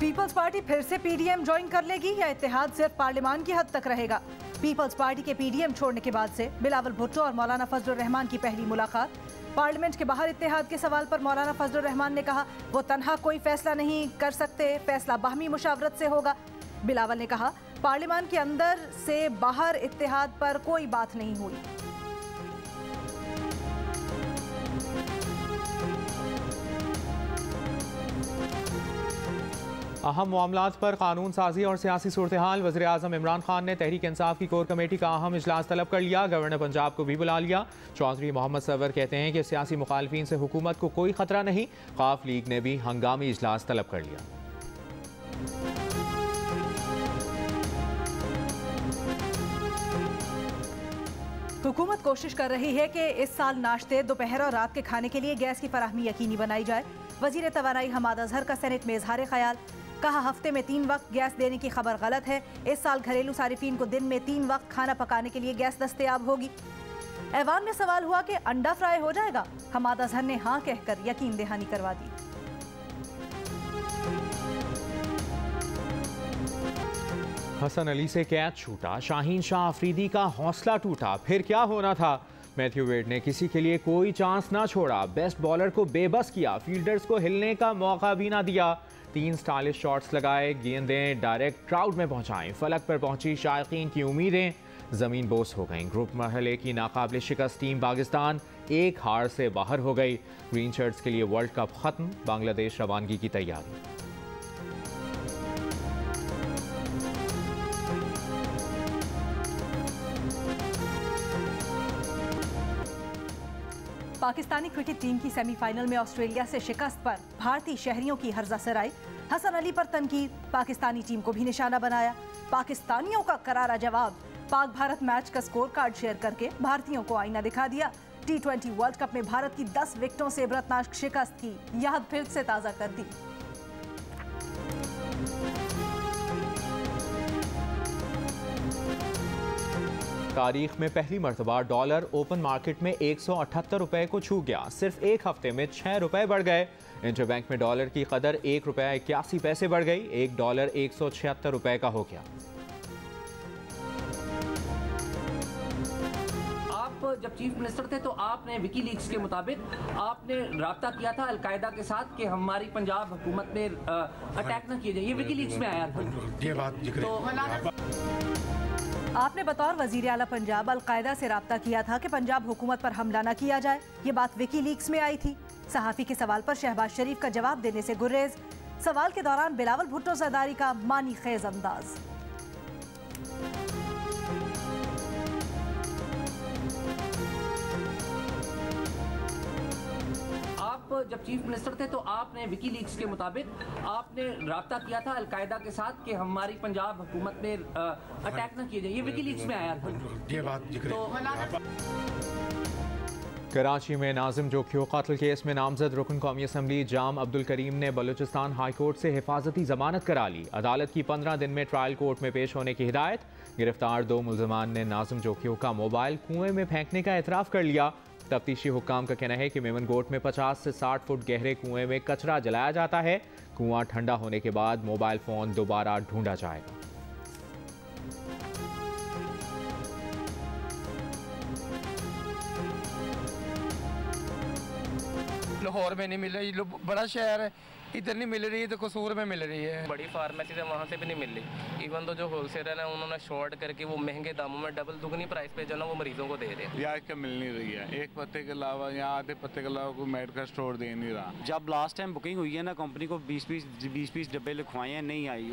Peoples party फिर से PDM join कर लेगी या इत्तेहाद सिर्फ पार्लियामान की हद तक रहेगा? पीपल्स पार्टी के पीडीएम छोड़ने के बाद से बिलावल भुट्टो और मौलाना फजलुर रहमान की पहली मुलाकात। पार्लियामेंट के बाहर इत्तेहाद के सवाल पर मौलाना फजलुर रहमान ने कहा वो तन्हा कोई फैसला नहीं कर सकते, फैसला बाहमी मुशावरत से होगा। बिलावल ने कहा पार्लियामान के अंदर से बाहर इत्तेहाद पर कोई बात नहीं हुई। अहम मामलात पर कानून साजी और सियासी सूरत हाल। वज़ीर आज़म इमरान खान ने तहरीक इंसाफ की कोर कमेटी का अहम इजलास तलब कर लिया। गवर्नर पंजाब को भी बुला लिया। चौधरी मोहम्मद सरवर कहते हैं कि सियासी मुखालफिन से हुकूमत को कोई खतरा नहीं। काफ लीग ने भी हंगामी इजलास तलब कर लिया। हुकूमत कोशिश कर रही है कि इस साल नाश्ते, दोपहर और रात के खाने के लिए गैस की फराहमी यकीनी बनाई जाए। वजीर तवानाई हमाद अजहर का सेनेट में इजहार ख्याल। कहा हफ्ते में 3 वक्त गैस देने की खबर गलत है। इस साल घरेलू सारिफीन को दिन में 3 वक्त खाना पकाने के लिए गैस दस्तयाब होगी। ऐवान में सवाल हुआ कि अंडा फ्राई हो जाएगा। हमाद अजहर ने हाँ कहकर यकीन दहानी करवा दी। हसन अली से कैच छूटा, शाहीन शाह अफरीदी का हौसला टूटा, फिर क्या होना था? मैथ्यू वेड ने किसी के लिए कोई चांस ना छोड़ा, बेस्ट बॉलर को बेबस किया, फील्डर्स को हिलने का मौका भी ना दिया। 3 स्टाइलिश शॉट्स लगाए, गेंदें डायरेक्ट क्राउड में पहुंचाएं, फलक पर पहुंची शायकीन की उम्मीदें जमीन बोस हो गईं। ग्रुप मरहले की नाकाबिल शिकस्त टीम पाकिस्तान 1 हार से बाहर हो गई। ग्रीन शर्ट्स के लिए वर्ल्ड कप खत्म, बांग्लादेश रवानगी की तैयारी। पाकिस्तानी क्रिकेट टीम की सेमीफाइनल में ऑस्ट्रेलिया से शिकस्त पर भारतीय शहरियों की हर्जा सराई। हसन अली पर तनकीद, पाकिस्तानी टीम को भी निशाना बनाया। पाकिस्तानियों का करारा जवाब, पाक भारत मैच का स्कोर कार्ड शेयर करके भारतीयों को आईना दिखा दिया। T20 वर्ल्ड कप में भारत की 10 विकेटों से इबरतनाक शिकस्त की याद फिर से ताज़ा कर दी। तारीख में पहली मरतबा डॉलर ओपन मार्केट में 178 रुपए को छू गया। सिर्फ एक हफ्ते में 6 रुपए बढ़ गए। इंटरबैंक में डॉलर की कदर 1 रुपया 81 पैसे बढ़ गई। $1 176 रुपए का हो गया। आप जब चीफ मिनिस्टर थे तो आपने विकीलीक्स के मुताबिक आपने राब्ता किया था अलकायदा के साथ कि हमारी पंजाब हुकूमत में अटैक ना किया जाए। ये विकीलीक्स में आया था। ये बात आपने बतौर वजीर आला पंजाब अलकायदा से राब्ता किया था कि पंजाब हुकूमत पर हमला न किया जाए। ये बात विकीलीक्स में आई थी। सहाफ़ी के सवाल पर शहबाज शरीफ का जवाब देने से गुरेज। सवाल के दौरान बिलावल भुट्टो ज़रदारी का मानी खेज अंदाज। आप जब चीफ मिनिस्टर थे तो आपने विकीलीक्स के मुताबिक आपने राब्ता किया था अलकायदा के साथ कि हमारी पंजाब हुकूमत में अटैक ना किया जाए। ये विकीलीक्स में आया था। ये बात कराची में नाजिम जोखियो कत्ल केस में नामजद रुकन कौमी असम्बली जाम अब्दुल करीम ने बलूचिस्तान हाई कोर्ट से हिफाजती जमानत करा ली। अदालत की 15 दिन में ट्रायल कोर्ट में पेश होने की हिदायत। गिरफ्तार 2 मुल्ज़िमान ने नाजिम जोखियो का मोबाइल कुएं में फेंकने का एतराफ़ कर लिया। तफ्तीशी हुक्काम का कहना है कि मेमनगोट में 50 से 60 फुट गहरे कुएं में कचरा जलाया जाता है। कुआं ठंडा होने के बाद मोबाइल फ़ोन दोबारा ढूंढा जाएगा। लाहौर में नहीं मिल रही, बड़ा शहर है, इधर नहीं मिल रही है तो कसूर में मिल रही है। बड़ी फार्मेसी से वहाँ से भी नहीं मिल रही। इवन तो जो होलसेलर है उन्होंने शॉर्ट करके वो महंगे दामों में डबल दुगनी प्राइस पे जो ना वो मरीजों को दे रहे हैं। ब्याज का मिल नहीं रही है। एक पत्ते के अलावा यहाँ आधे पत्ते के अलावा कोई मेडिकल स्टोर दे नहीं रहा। जब लास्ट टाइम बुकिंग हुई है ना कंपनी को 20 डब्बे लिखवाए हैं, नहीं आई।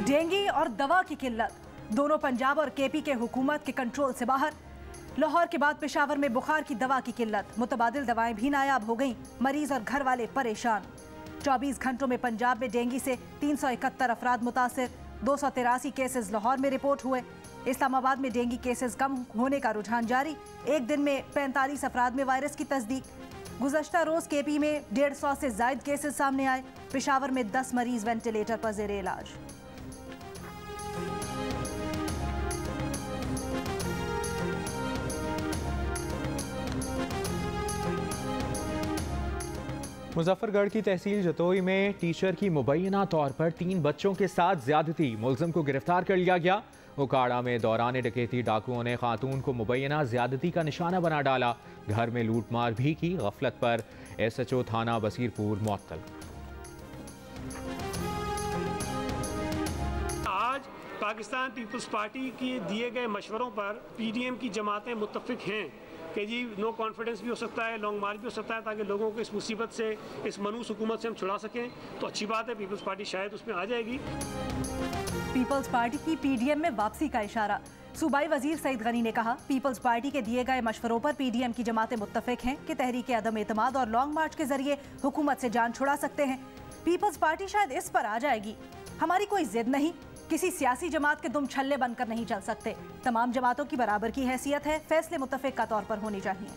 डेंगू और दवा की किल्लत, दोनों पंजाब और केपी के हुकूमत के कंट्रोल से बाहर। लाहौर के बाद पेशावर में बुखार की दवा की किल्लत, मुतबादिल दवाएं भी नायाब हो गईं। मरीज और घर वाले परेशान। 24 घंटों में पंजाब में डेंगू से 371 अफराद मुतासिर। 283 केसेस लाहौर में रिपोर्ट हुए। इस्लामाबाद में डेंगू केसेस कम होने का रुझान जारी। एक दिन में 45 अफराद में वायरस की तस्दीक। गुज़श्ता रोज केपी में 150 से जायद केसेस सामने आए। पेशावर में 10 मरीज वेंटिलेटर पर ज़ेरे इलाज। मुजफ्फरगढ़ की तहसील जतोई में टीचर की मुबैना तौर पर 3 बच्चों के साथ ज्यादती, मुलजिम को गिरफ्तार कर लिया गया। उकाड़ा में दौरान डकैती डाकुओं ने खातून को मुबैना ज्यादती का निशाना बना डाला। घर में लूटमार भी की। गफलत पर SHO थाना बसीरपुर मुअत्तल। आज पाकिस्तान पीपल्स पार्टी के दिए गए मशवरों पर PDM की जमातें मुत्तफिक हैं कि जी नो कॉन्फिडेंस भी हो सकता है, लॉन्ग मार्च भी हो सकता है, ताकि लोगों को इस मुसीबत से, इस मनूस हुकूमत से हम छुड़ा सकें। तो अच्छी बात है, पीपल्स पार्टी शायद उसमें आ जाएगी। पीपल्स पार्टी की PDM में वापसी का इशारा। सूबाई वजीर सईद गनी ने कहा, पीपल्स पार्टी के दिए गए मशवरों पर PDM की जमातें मुत्तफिक हैं कि तहरीक अदम एतमाद और लॉन्ग मार्च के जरिए हुकूमत से जान छुड़ा सकते हैं। पीपल्स पार्टी शायद इस पर आ जाएगी। हमारी कोई जिद नहीं, किसी सियासी जमात के दुम छल्ले बनकर नहीं चल सकते। तमाम जमातों की बराबर की हैसियत है, फैसले मुत्तफिक का तौर पर होने चाहिए।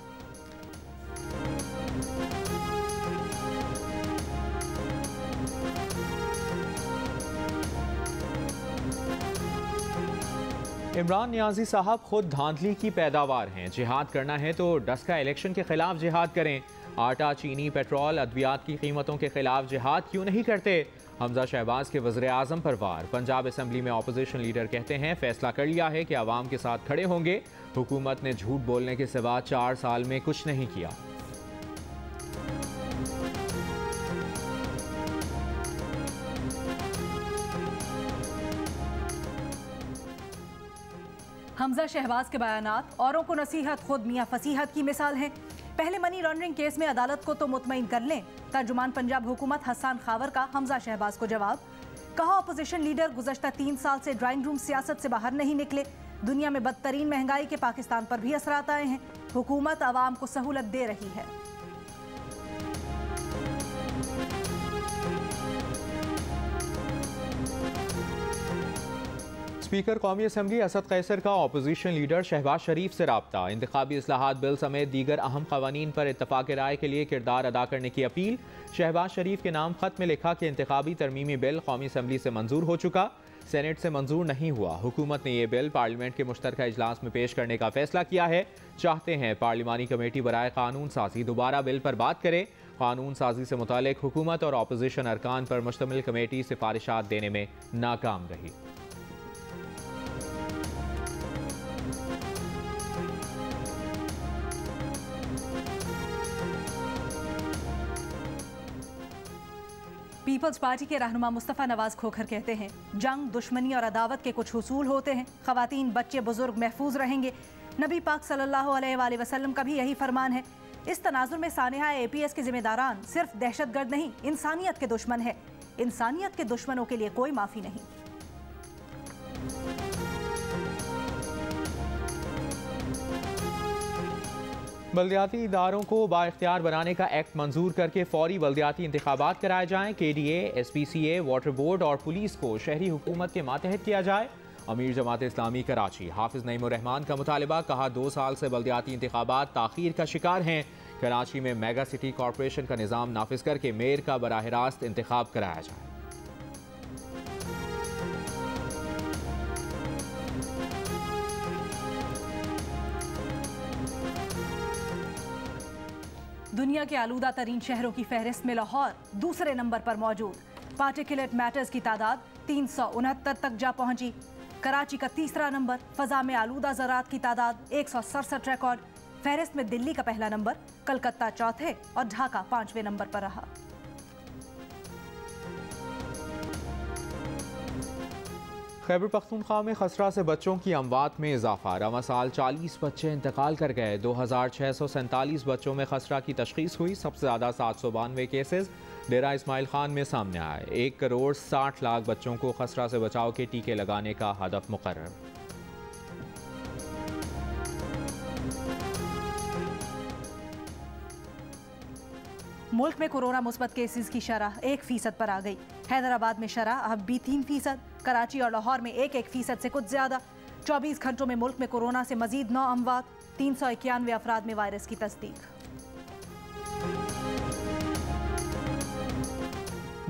इमरान नियाजी साहब खुद धांधली की पैदावार हैं। जिहाद करना है तो डस्का इलेक्शन के खिलाफ जिहाद करें। आटा, चीनी, पेट्रोल, अद्वियात की कीमतों के खिलाफ जिहाद क्यों नहीं करते? हमजा शहबाज के वज़ीर आज़म पर वार। पंजाब असम्बली में अपोजिशन लीडर कहते हैं, फैसला कर लिया है कि आवाम के साथ खड़े होंगे। हुकूमत ने झूठ बोलने के सिवा 4 साल में कुछ नहीं किया। हमजा शहबाज के बयानात औरों को नसीहत, खुद मियां फसीहत की मिसाल हैं। पहले मनी लॉन्ड्रिंग केस में अदालत को तो मुतमईन कर लें। तर्जुमान पंजाब हुकूमत हसन खावर का हमजा शहबाज को जवाब। कहा, अपोजिशन लीडर गुज़श्ता 3 साल से ड्राइंग रूम सियासत से बाहर नहीं निकले। दुनिया में बदतरीन महंगाई के पाकिस्तान पर भी असरात आए हैं। हुकूमत आवाम को सहूलत दे रही है। स्पीकर कौमी असम्बली असद कैसर का अपोजिशन लीडर शहबाज शरीफ से राब्ता। इंतखाबी इस्लाहात बिल समेत दीगर अहम क़वानीन पर इत्तफाक़ राय के लिए किरदार अदा करने की अपील। शहबाज शरीफ के नाम खत में लिखा कि इंतखाबी तरमीमी बिल कौमी असम्बली से मंजूर हो चुका, सेनेट से मंजूर नहीं हुआ। हुकूमत ने यह बिल पार्लियामेंट के मुश्तरका इजलास में पेश करने का फैसला किया है। चाहते हैं पार्लिमानी कमेटी बराए कानून साजी दोबारा बिल पर बात करे। कानून साजी से मुतालिक हुकूमत और अपोजिशन अरकान पर मुश्तमिल कमेटी सिफारिशात देने में नाकाम रही। पीपल्स पार्टी के रहनुमा मुस्तफ़ा नवाज खोखर कहते हैं, जंग, दुश्मनी और अदावत के कुछ हुसूल होते हैं। ख़वातीन, बच्चे, बुजुर्ग महफूज रहेंगे। नबी पाक सल्लल्लाहु अलैहि वसल्लम का भी यही फरमान है। इस तनाजुर में सानेहा APS के जिम्मेदारान सिर्फ दहशतगर्द नहीं, इंसानियत के दुश्मन है। इंसानियत के दुश्मनों के लिए कोई माफ़ी नहीं। बल्दियाती इदारों को बाइख्तियार बनाने का एक्ट मंजूर करके फौरी बल्दियाती इंतखाबात कराए जाएँ। KDA, SPCA, वाटर बोर्ड और पुलिस को शहरी हुकूमत के मातहत किया जाए। अमीर जमात इस्लामी कराची हाफिज नईमुर्रहमान का मुतालबा। कहा, 2 साल से बल्दियाती इंतखाबात ताख़ीर का शिकार हैं। कराची में मेगा सिटी कॉरपोरेशन का निज़ाम नाफिज करके मेयर का बराह रास्त इंतखाब कराया जाए। दुनिया के आलूदा तरीन शहरों की फहरिस्त में लाहौर दूसरे नंबर पर मौजूद। पार्टिकुलेट मैटर्स की तादाद 369 तक जा पहुंची। कराची का तीसरा नंबर। फ़ज़ा में आलूदा ज़रात की तादाद 167 रिकॉर्ड। फहरिस्त में दिल्ली का पहला नंबर, कलकत्ता चौथे और ढाका 5वें नंबर पर रहा। खैबर पख्तूनख्वा में खसरा से बच्चों की अमवात में इजाफा। रवां साल 40 बच्चे इंतकाल कर गए। 2647 बच्चों में खसरा की तशखीस हुई। सबसे ज़्यादा 792 केसेस डेरा इस्माइल खान में सामने आए। 1 करोड़ 60 लाख बच्चों को खसरा से बचाव के टीके लगाने का हदफ मुकर्रर। मुल्क में कोरोना मुस्बत केसेस की शरह 1% पर आ गई। हैदराबाद में शरह अब भी 3%। कराची और लाहौर में 1% से कुछ ज्यादा। 24 घंटों में मुल्क में कोरोना से मजीद 9 अमवात। 391 अफराद में वायरस की तस्दीक।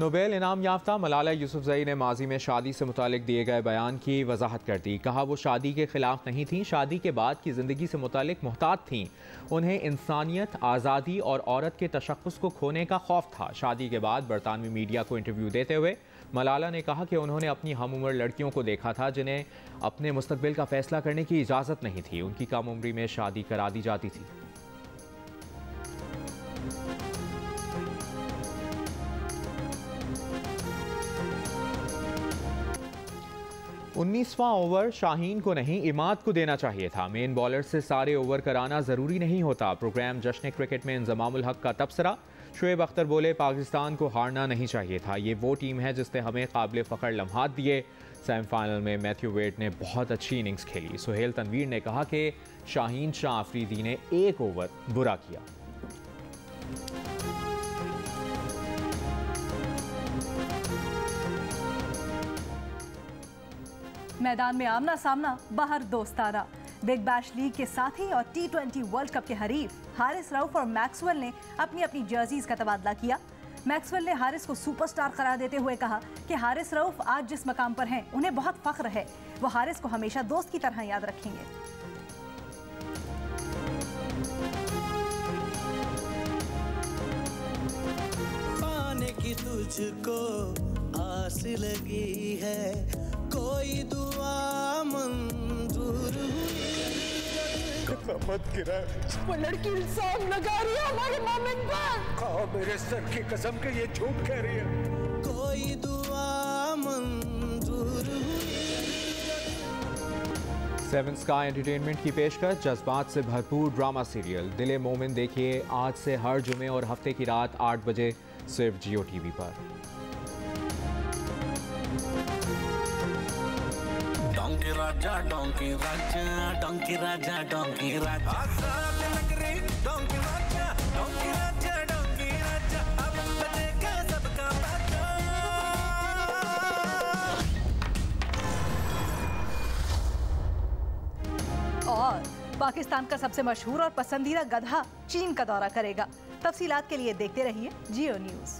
नोबेल इनाम याफ्ता मलाला यूसुफजई ने माजी में शादी से मुतालिक दिए गए बयान की वजाहत कर दी। कहा वो शादी के खिलाफ नहीं थीं, शादी के बाद की ज़िंदगी से मुतालिक मुहतात थीं। उन्हें इंसानियत, आज़ादी और औरत के तशख़्ख़ुस को खोने का खौफ था। शादी के बाद बरतानवी मीडिया को इंटरव्यू देते हुए मलाला ने कहा कि उन्होंने अपनी हम उम्र लड़कियों को देखा था जिन्हें अपने मुस्तकबिल का फ़ैसला करने की इजाज़त नहीं थी। उनकी कम उम्री में शादी करा दी जाती थी। उन्नीसवां ओवर शाहीन को नहीं, इमाद को देना चाहिए था। मेन बॉलर से सारे ओवर कराना ज़रूरी नहीं होता। प्रोग्राम जश्न क्रिकेट में इंज़मामुल हक का तबसरा। शुएब अख्तर बोले, पाकिस्तान को हारना नहीं चाहिए था। ये वो टीम है जिसने हमें काबिल फ़ख्र लम्हात दिए। सेमीफाइनल में मैथ्यू वेड ने बहुत अच्छी इनिंग्स खेली। सुहेल तनवीर ने कहा कि शाहीन शाह अफरीदी ने एक ओवर बुरा किया। मैदान में आमना सामना, बाहर दोस्ताना। बिग बैश लीग के साथी और T20 वर्ल्ड कप के हरीफ हारिस रऊफ और मैक्सवेल ने अपनी अपनी जर्सीज का तबादला किया। मैक्सवेल ने हारिस को सुपरस्टार करार देते हुए कहा कि हारिस रऊफ आज जिस मकाम पर हैं उन्हें बहुत फख्र है। वो हारिस को हमेशा दोस्त की तरह याद रखेंगे। पाने की तुझको आस लगी है, कोई दुआ मंजूर हुई। मत गिरा, वो लड़की इल्जाम लगा रही है हमारे मोमिन पर। कहो मेरे सर की कसम के ये झूठ कह रही है। कोई दुआ मंजूर हुई। सेवन स्काई एंटरटेनमेंट की पेशकश जज्बात से भरपूर ड्रामा सीरियल दिले मोमिन देखिए आज से हर जुमे और हफ्ते की रात 8 बजे सिर्फ जियो टीवी पर। डोंकी राजा, डोंकी राजा, डोंकी राजा, डोंकी राजा, आजाद नगरी, डोंकी राजा, डोंकी राजा, डोंकी राजा, अब बजेगा सबका बाजा। और पाकिस्तान का सबसे मशहूर और पसंदीदा गधा चीन का दौरा करेगा। तफसीलात के लिए देखते रहिए जियो न्यूज़।